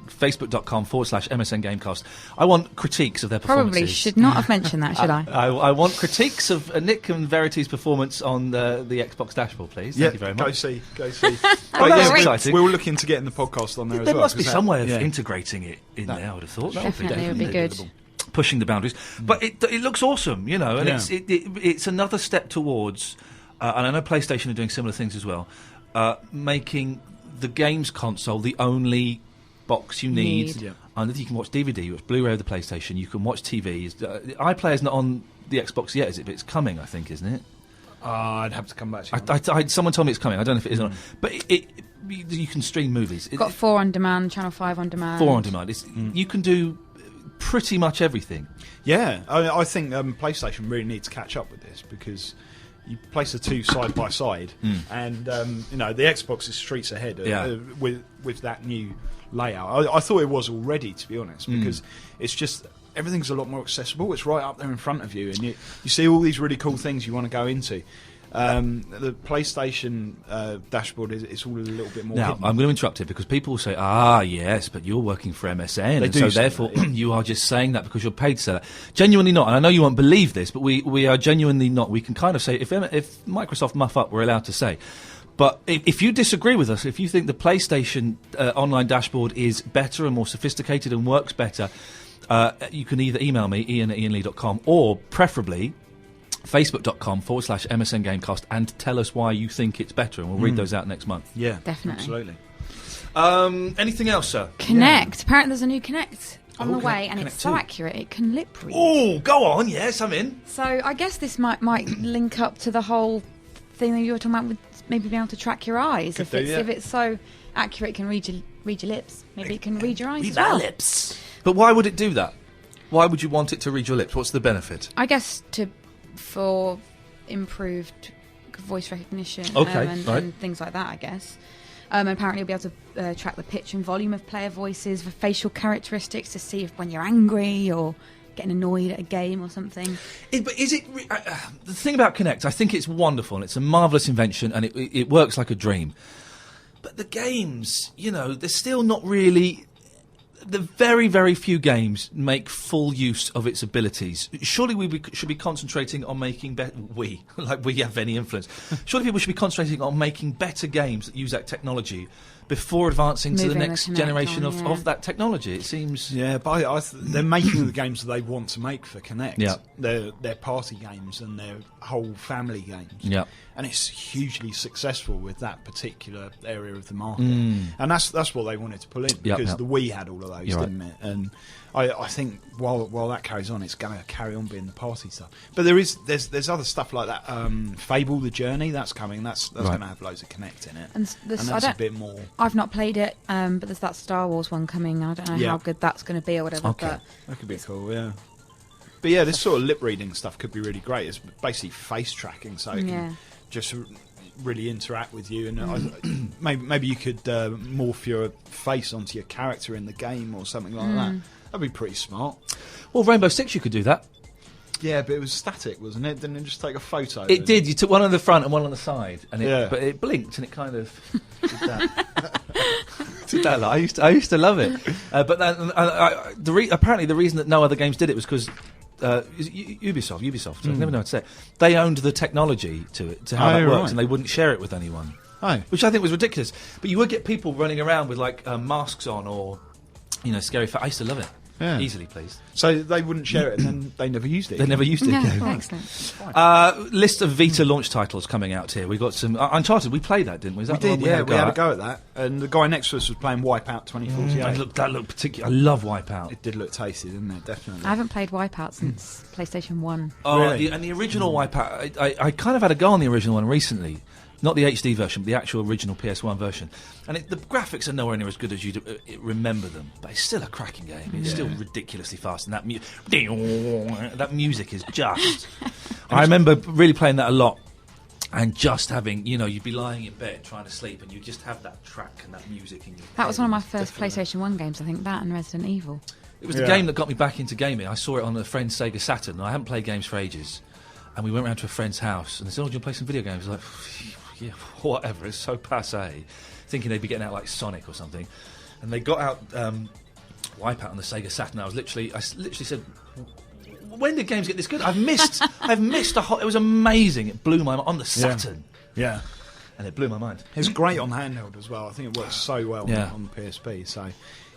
facebook.com/MSN Gamecast. I want critiques of their performances. Probably should not have mentioned that, should I? I want critiques of Nick and Verity's performance on the Xbox dashboard, please. Thank you very much. Go see. Oh, that's exciting. We're looking to getting the podcast on there as There well. must be 'cause some way of yeah. integrating it in there, I would have thought. That would be Definitely, it would be good. pushing the boundaries. But it looks awesome, and Yeah. it's another step towards, and I know PlayStation are doing similar things as well, making the games console the only box you need. Yeah. And you can watch DVD, you watch Blu-ray of the PlayStation, you can watch TVs. iPlayer's not on the Xbox yet, is it? But it's coming, I think, isn't it? I'd have to come back to you. Someone told me it's coming. I don't know if it is or not. But you can stream movies. Got 4 on demand, Channel 5 on demand. 4 on demand. You can do pretty much everything. Yeah, I think PlayStation really needs to catch up with this because you place the two side by side, and the Xbox is streets ahead with that new layout. I thought it was already, to be honest, because it's just everything's a lot more accessible. It's right up there in front of you, and you see all these really cool things you want to go into. The PlayStation dashboard is all a little bit more Now, hidden. I'm going to interrupt it because people will say, yes, but you're working for MSN, They and do so say therefore that, yeah. you are just saying that because you're paid to say that. Genuinely not, and I know you won't believe this, but we are genuinely not. We can kind of say, if Microsoft muff up, we're allowed to say. But if you disagree with us, if you think the PlayStation online dashboard is better and more sophisticated and works better, you can either email me, iain@iainlee.com, or preferably facebook.com/MSN Gamecast and tell us why you think it's better, and we'll read those out next month. Yeah, Definitely. absolutely. Anything else, sir? Connect. Apparently there's a new Connect on the Okay. way, and Connect it's so 2. accurate it can lip read. Oh, go on. Yes, I'm in. So I guess this might link up to the whole thing that you were talking about with maybe being able to track your eyes. Could If do, it's yeah. if it's so accurate, it can read your lips. Maybe it can read your eyes as well. lips. But why would it do that? Why would you want it to read your lips? What's the benefit? I guess for improved voice recognition, Okay, and things like that, I guess. And apparently you'll be able to track the pitch and volume of player voices, the facial characteristics to see if when you're angry or getting annoyed at a game or something. But is it... the thing about Kinect, I think it's wonderful, and it's a marvellous invention, and it works like a dream. But the games, they're still not really... The very, very few games make full use of its abilities. Surely we should be concentrating on making better... like we have any influence. Surely people should be concentrating on making better games that use that technology before advancing to the next generation of that technology. It seems... Yeah, but they're making the games that they want to make for Kinect. Yeah. They're party games and they're whole family games. Yeah. And it's hugely successful with that particular area of the market. And that's what they wanted to pull in, because the Wii had all of those, didn't it? And I think while that carries on, it's going to carry on being the party stuff. But there's other stuff like that. Fable: The Journey, that's coming. That's going to have loads of Kinect in it. And that's a bit more... I've not played it, but there's that Star Wars one coming. I don't know how good that's going to be or whatever. Okay. But that could be cool, yeah. But yeah, this sort of lip reading stuff could be really great. It's basically face tracking, so it can just really interact with you. And maybe you could morph your face onto your character in the game or something like that. That'd be pretty smart. Well, Rainbow Six you could do that. Yeah, but it was static, wasn't it? Didn't it just take a photo? It did. You took one on the front and one on the side, and but it blinked and it kind of did that. Did that? I used to love it. But apparently the reason that no other games did it was because Ubisoft. I never know how to say it. They owned the technology to how that works, and they wouldn't share it with anyone. Which I think was ridiculous. But you would get people running around with like masks on or scary. I used to love it. Yeah. Easily pleased. So they wouldn't share it, and then they never used it. They never used it. Yeah, excellent. List of Vita launch titles coming out here. We got some Uncharted. We played that, didn't we? We did. We had a go at that. And the guy next to us was playing Wipeout 2048. That looked particular. I love Wipeout. It did look tasty, didn't it? Definitely. I haven't played Wipeout since PlayStation 1. Oh, really? and the original Wipeout. I kind of had a go on the original one recently. Not the HD version, but the actual original PS1 version. And the graphics are nowhere near as good as you remember them, but it's still a cracking game. It's still ridiculously fast, and that music is just... I remember really playing that a lot, and just having, you'd be lying in bed trying to sleep, and you just have that track and that music in your That was one of my first Definitely. PlayStation 1 games, I think, that and Resident Evil. It was the game that got me back into gaming. I saw it on a friend's Sega Saturn, and I hadn't played games for ages. And we went round to a friend's house, and they said, "Oh, do you want to play some video games?" I was like, yeah, whatever, it's so passé, thinking they'd be getting out like Sonic or something, and they got out Wipeout on the Sega Saturn. I literally said, when did games get this good? I've missed it was amazing. It blew my mind on the Saturn. Yeah. And it blew my mind. It's great on handheld as well. I think it works so well on the PSP. So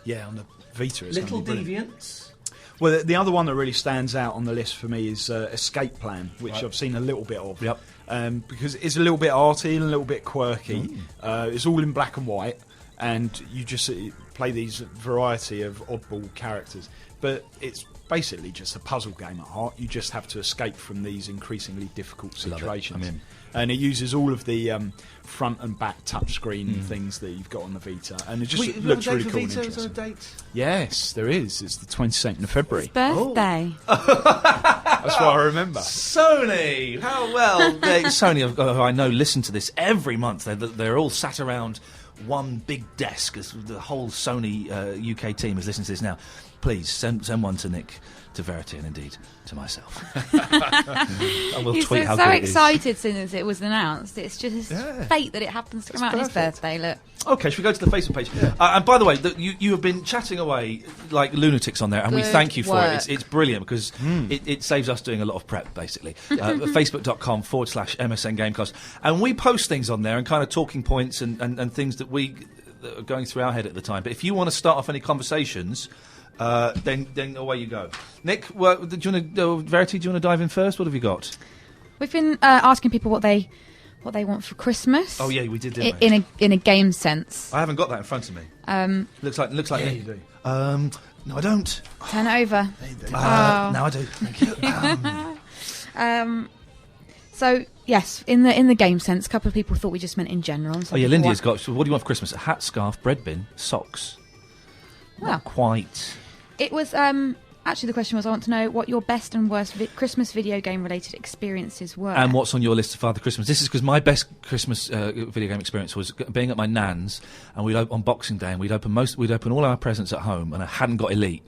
yeah, on the Vita it's Little brilliant. Deviants. Well, the other one that really stands out on the list for me is Escape Plan, which I've seen a little bit of. Yep. Because it's a little bit arty and a little bit quirky. It's all in black and white, and you just play these variety of oddball characters. But it's basically just a puzzle game at heart. You just have to escape from these increasingly difficult situations. And it uses all of the front and back touchscreen things that you've got on the Vita, and it just looks really cool and interesting. Date? Yes, there is. It's the 22nd of February. Birthday. That's what I remember. Sony! How well... Sony, I know, listen to this every month. They're all sat around one big desk, as the whole Sony UK team is listening to this now. Please, send one to Nick, to Verity, and indeed to myself. And we'll He's tweet how so good it is. excited as soon as it was announced. It's just fate that it happens to come out on his birthday, look. Okay, should we go to the Facebook page? And by the way, you have been chatting away like lunatics on there, and we Good thank you for work. it. It's brilliant because it saves us doing a lot of prep, basically. Facebook.com/MSN Gamecast. And we post things on there and kind of talking points and things that are going through our head at the time. But if you want to start off any conversations... then away you go. Nick, Verity, do you want to dive in first? What have you got? We've been asking people what they want for Christmas. Oh yeah, we did, didn't we? In a game sense. I haven't got that in front of me. Looks like Yeah, Nick. you do. No, I don't. Turn it over. Now I do. Thank you. So yes, in the game sense, a couple of people thought we just meant in general. And some people Lindy has got. So what do you want for Christmas? A hat, scarf, bread bin, socks. Well. Not quite. It was actually, the question was, I want to know what your best and worst Christmas video game related experiences were. And what's on your list of Father Christmas? This is because my best Christmas video game experience was being at my nan's, and on Boxing Day, and we'd open all our presents at home, and I hadn't got Elite.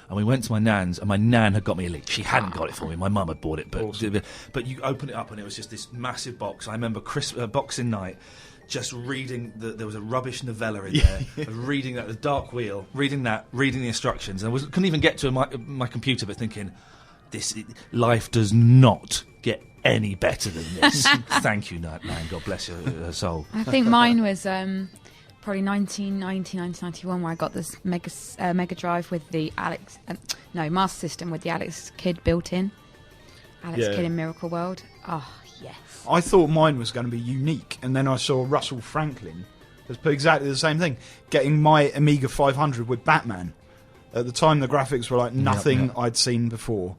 And we went to my nan's, and my nan had got me Elite. She hadn't got it for me. My mum had bought it. But Awesome. but you open it up, and it was just this massive box. I remember Boxing Night, just reading there was a rubbish novella in there. Reading that, The Dark Wheel, reading the instructions. And couldn't even get to my computer, but thinking, life does not get any better than this. Thank you, Nan. God bless her soul. I think mine was probably 1990, 1991, where I got this Mega Drive with the Master System with the Alex Kidd built in. Alex Kidd in Miracle World. Oh, yes. I thought mine was going to be unique, and then I saw Russell Franklin has put exactly the same thing, getting my Amiga 500 with Batman. At the time, the graphics were like nothing I'd seen before.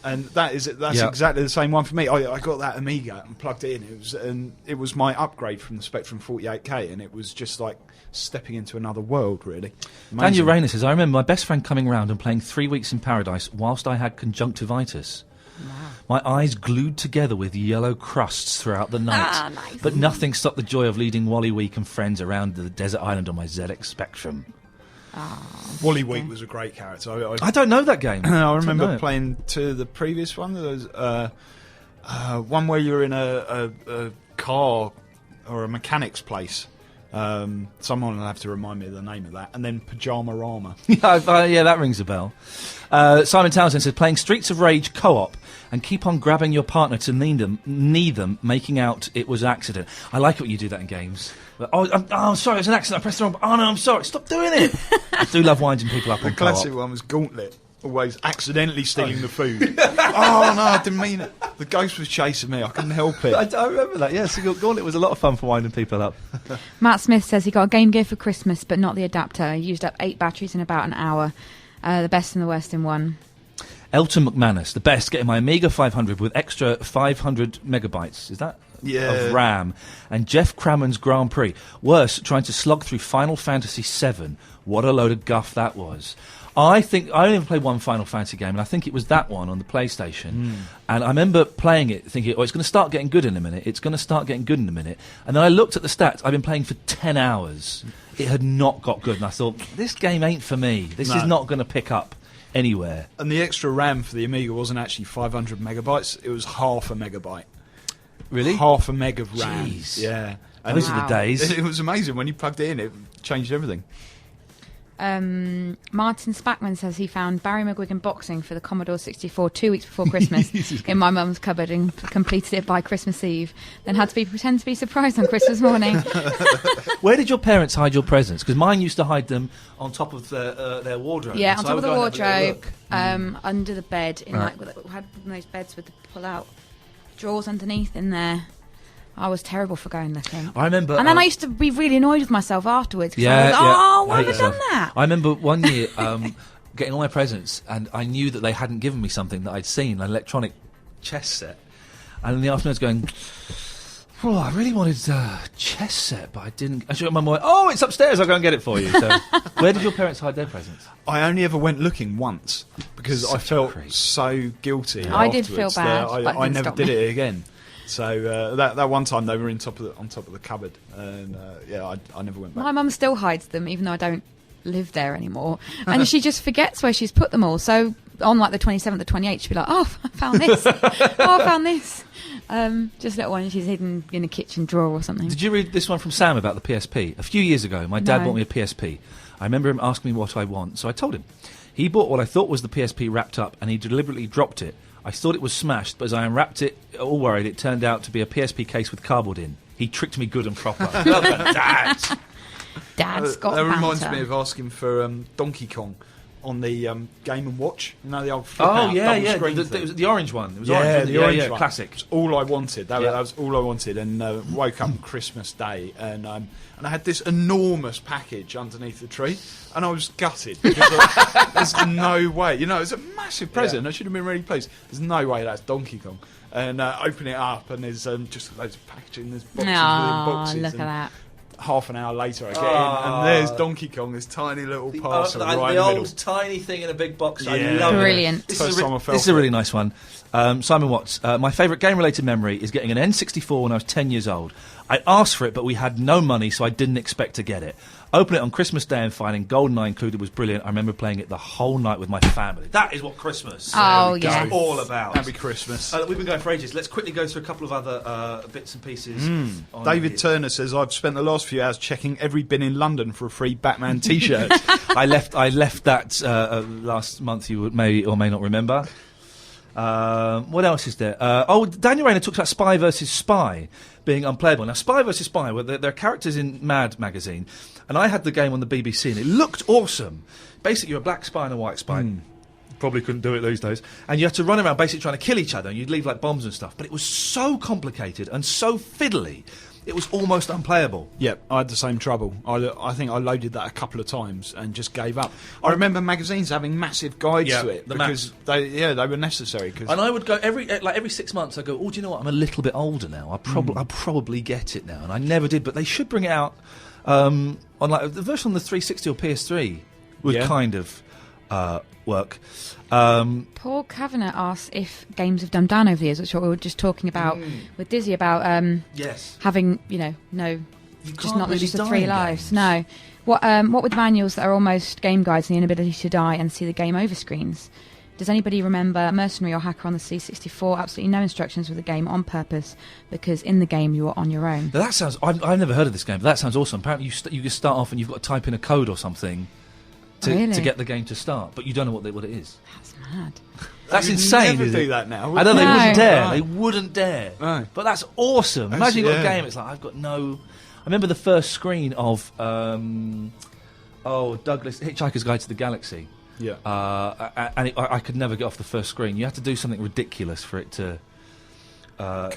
And that's exactly the same one for me. I got that Amiga and plugged it in. It was my upgrade from the Spectrum 48K, and it was just like stepping into another world, really. Amazing. Daniel Rayner says, I remember my best friend coming round and playing 3 Weeks in Paradise whilst I had conjunctivitis. Wow. My eyes glued together with yellow crusts throughout the night. Nice. But nothing stopped the joy of leading Wally Week and friends around the desert island on my ZX Spectrum. Wally Week was a great character. I don't know that game. I remember playing to the previous one. There was one where you're in a car or a mechanic's place. Someone will have to remind me of the name of that. And then Pajama Rama. Yeah, that rings a bell. Simon Townsend says, playing Streets of Rage co-op and keep on grabbing your partner to knee them, making out it was an accident. I like it when you do that in games. I'm sorry, it was an accident. I pressed the wrong button. Oh, no, I'm sorry. Stop doing it. I do love winding people up on co-op. The classic one was Gauntlet. Always accidentally stealing the food. Oh, no, I didn't mean it. The ghost was chasing me. I couldn't help it. I remember that, yes. Gauntlet was a lot of fun for winding people up. Matt Smith says he got a Game Gear for Christmas, but not the adapter. He used up 8 batteries in about an hour. The best and the worst in one. Elton McManus, the best, getting my Amiga 500 with extra 500 megabytes. Is that? Yeah. Of RAM. And Jeff Crammond's Grand Prix. Worse, trying to slog through Final Fantasy VII. What a load of guff that was. I think I only ever played one Final Fantasy game, and I think it was that one on the PlayStation. And I remember playing it, thinking, "Oh, it's going to start getting good in a minute. It's going to start getting good in a minute." And then I looked at the stats. I've been playing for 10 hours. It had not got good, and I thought, "This game ain't for me. This is not going to pick up anywhere." And the extra RAM for the Amiga wasn't actually 500 megabytes. It was half a megabyte. Really? Half a meg of RAM. Jeez. Yeah. Those are the days. It was amazing. When you plugged it in, it changed everything. Martin Spackman says he found Barry McGuigan boxing for the Commodore 64 2 weeks before Christmas in my mum's cupboard and completed it by Christmas Eve. Then had to pretend to be surprised on Christmas morning. Where did your parents hide your presents? Because mine used to hide them on top of their wardrobe. Yeah, so on top of the wardrobe, Mm. under the bed. We had one of those beds with the pull-out drawers underneath in there. I was terrible for going looking. I remember... And then I used to be really annoyed with myself afterwards. Yeah, why have I done that? I remember one year getting all my presents, and I knew that they hadn't given me something that I'd seen, an electronic chess set. And in the afternoon I was going, "Oh, I really wanted a chess set, but I didn't." I showed my mum, "Oh, it's upstairs, I'll go and get it for you." So, where did your parents hide their presents? I only ever went looking once because I felt so guilty. I did feel bad. I never did it again. So that one time they were on top of the cupboard, and I never went back. My mum still hides them, even though I don't live there anymore, and she just forgets where she's put them all. So on like the 27th or 28th, she'll be like, "Oh, I found this. I found this." Just little one she's hidden in a kitchen drawer or something. Did you read this one from Sam about the PSP? A few years ago, my dad bought me a PSP. I remember him asking me what I want, so I told him. He bought what I thought was the PSP wrapped up, and he deliberately dropped it. I thought it was smashed, but as I unwrapped it, all worried, it turned out to be a PSP case with cardboard in. He tricked me good and proper. Dad! Dad's got That reminds banter. me of asking for Donkey Kong on the Game & Watch. You know, the old the orange one. It was orange, the orange one. Classic. It's all I wanted. That was all I wanted. And woke up on Christmas Day, and I had this enormous package underneath the tree, and I was gutted because there's no way. You know, it's a massive present. I should have been really pleased. There's no way that's Donkey Kong. And open it up, and there's just loads of packaging. There's boxes within boxes. Look at that. half an hour later, I get in, and there's Donkey Kong, this tiny little parcel right in the old middle. tiny thing in a big box. Yeah. I love Brilliant. it. This First time I felt is a it. really nice one. Simon Watts, my favourite game-related memory is getting an N64 when I was 10 years old. I asked for it, but we had no money, so I didn't expect to get it. Opening it on Christmas Day and finding GoldenEye included was brilliant. I remember playing it the whole night with my family. That is what Christmas Oh, is yes. all about. Happy Christmas. We've been going for ages. Let's quickly go through a couple of other bits and pieces. on David here. Turner says, I've spent the last few hours checking every bin in London for a free Batman T-shirt. I left that last month. You would may or may not remember. What else is there? Daniel Rayner talks about Spy vs Spy being unplayable. Now, Spy vs Spy, well, there are characters in Mad magazine, and I had the game on the BBC, and it looked awesome. Basically, you're a black spy and a white spy. Probably couldn't do it these days. And you had to run around basically trying to kill each other, and you'd leave like bombs and stuff. But it was so complicated and so fiddly, it was almost unplayable. Yep, I had the same trouble. I think I loaded that a couple of times and just gave up. I remember magazines having massive guides Yeah, to it the because they were necessary. Cause And I would go every 6 months. I go, oh, do you know what? I'm a little bit older now. I'll probably get it now, and I never did. But they should bring it out on like the version on the 360 or PS3 would kind of work. Paul Kavanagh asks if games have dumbed down over the years, which is what we were just talking about with Dizzy about Yes, having, no, you just can't not really just the die 3 in lives. games. No. What with manuals that are almost game guides and the inability to die and see the game over screens? Does anybody remember Mercenary or Hacker on the C64? Absolutely no instructions for the game on purpose because in the game you are on your own. Now that sounds. I've never heard of this game, but that sounds awesome. Apparently, you just start off and you've got to type in a code or something to get the game to start, but you don't know what it is. That's mad. That's You'd insane. never isn't do it? that now. I know they No. wouldn't dare. Right. They wouldn't dare. No. But that's awesome. Imagine you've got a yeah. game. It's like I've got no. I remember the first screen of Douglas Hitchhiker's Guide to the Galaxy. Yeah. And I could never get off the first screen. You had to do something ridiculous for it to. God,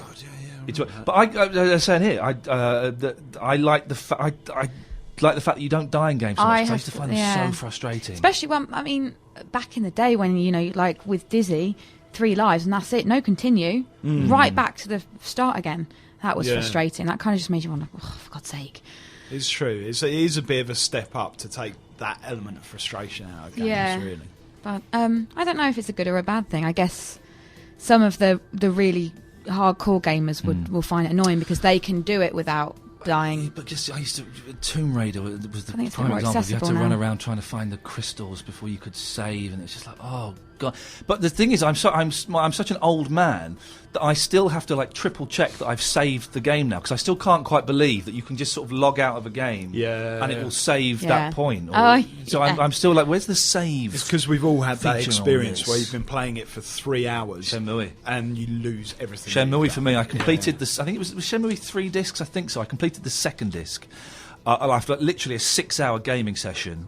yeah. But I was saying here, I like the I like the fact that you don't die in games so much. 'Cause I used to find them so frustrating. Especially when, I mean, back in the day when, like with Dizzy, 3 lives and that's it, no continue, right back to the start again. That was frustrating. That kind of just made you wonder, oh, for God's sake. It's true. It is a bit of a step up to take that element of frustration out of games, really. But I don't know if it's a good or a bad thing. I guess some of the really hardcore gamers will find it annoying because they can do it without dying. But just I used to Tomb Raider was the I think it's prime more example. You had to accessible run now. around trying to find the crystals before you could save, and it's just like, oh god. But the thing is, I'm such an old man that I still have to like triple check that I've saved the game now because I still can't quite believe that you can just sort of log out of a game, and it will save that point. So I'm still like, where's the save? It's because we've all had that feature on experience this? where you've been playing it for 3 hours Shenmue. and you lose everything. Shenmue for me, I completed this. I think it was Shenmue 3 discs. I think so. I completed the second disc after literally a 6-hour gaming session,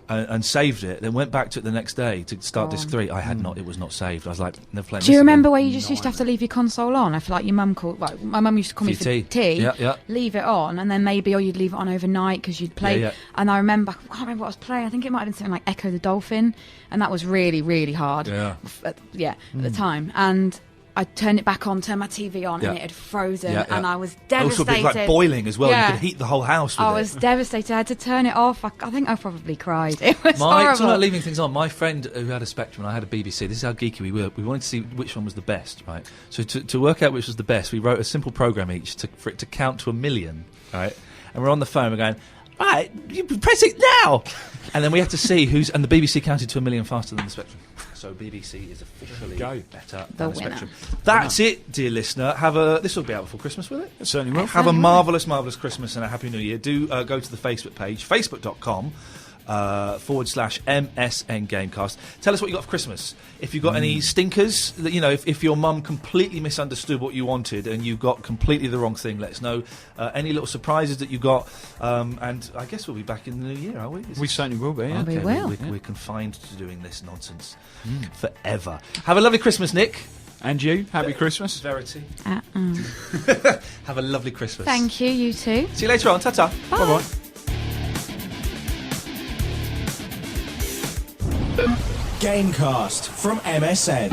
and saved it. Then went back to it the next day to start disc 3. I had not. It was not saved. I was like, never playing. Do you remember where you just used to have to leave your console on? I feel like your mum called. Well, my mum used to call me for tea. Yeah. Leave it on, and then maybe, or you'd leave it on overnight because you'd play. Yeah. And I can't remember what I was playing. I think it might have been something like Echo the Dolphin, and that was really, really hard. Yeah. At the time. And I turned it back on, turned my TV on, and it had frozen, and I was devastated. Also, a bit like boiling as well. Yeah. You could heat the whole house with I it. was devastated. I had to turn it off. I think I probably cried. It was Talking horrible. about leaving things on, my friend who had a Spectrum and I had a BBC, this is how geeky we were. We wanted to see which one was the best, right? So to work out which was the best, we wrote a simple program each for it to count to 1,000,000, right? And we're on the phone, we're going, right, you press it now! And then we had to see and the BBC counted to 1,000,000 faster than the Spectrum. So BBC is officially better than the Spectrum. That's it, dear listener. This will be out before Christmas, will it? It certainly will. Have a marvellous, marvellous Christmas and a Happy New Year. Do go to the Facebook page, facebook.com /MSN Gamecast. Tell us what you got for Christmas. If you've got any stinkers, that if your mum completely misunderstood what you wanted and you got completely the wrong thing, let us know. Any little surprises that you got, and I guess we'll be back in the new year, are we? We certainly will be. Yeah. We will. We're confined to doing this nonsense forever. Have a lovely Christmas, Nick. And you, happy Christmas. Verity. Have a lovely Christmas. Thank you. You too. See you later on. Ta-ta. Bye. Bye-bye. Gamecast from MSN.